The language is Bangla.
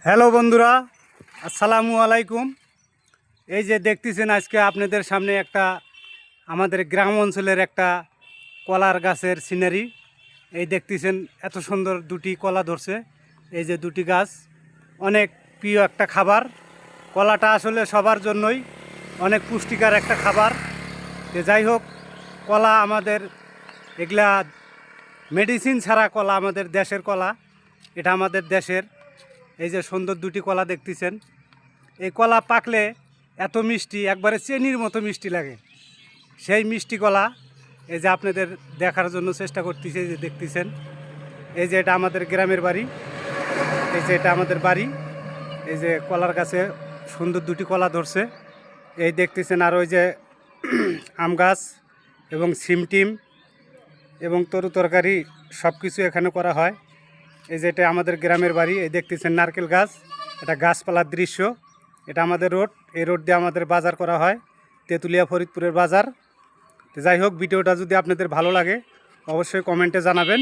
হ্যালো বন্ধুরা, আসসালামু আলাইকুম। এই যে দেখতেছেন আজকে আপনাদের সামনে একটা আমাদের গ্রাম অঞ্চলের একটা কলার গাছের সিনারি। এই দেখতেছেন এত সুন্দর দুটি কলা ধরছে। এই যে দুটি গাছ অনেক প্রিয় একটা খাবার। কলাটা আসলে সবার জন্যই অনেক পুষ্টিকর একটা খাবার। যাই হোক, কলা আমাদের এগুলা মেডিসিন ছাড়া কলা, আমাদের দেশের কলা, এটা আমাদের দেশের। এই যে সুন্দর দুটি কলা দেখতেছেন, এই কলা পাকলে এত মিষ্টি, একবারে চেনির মতো মিষ্টি লাগে। সেই মিষ্টি কলা এই যে আপনাদের দেখার জন্য চেষ্টা করতেছি। এই যে দেখতেছেন, এই যে এটা আমাদের গ্রামের বাড়ি, এই যে এটা আমাদের বাড়ি। এই যে কলার গাছে সুন্দর দুটি কলা ধরছে, এই দেখতেছেন। আর ওই যে আম গাছ এবং সিম টিম এবং তরু তরকারি সব কিছু এখানে করা হয়। এই যে এটা আমাদের গ্রামের বাড়ি। এই দেখতেছেন নারকেল গাছ, এটা গাছপালার দৃশ্য। এটা আমাদের রোড, এই রোড দিয়ে আমাদের বাজার করা হয়, তেঁতুলিয়া ফরিদপুরের বাজার। তো যাই হোক, ভিডিওটা যদি আপনাদের ভালো লাগে অবশ্যই কমেন্টে জানাবেন।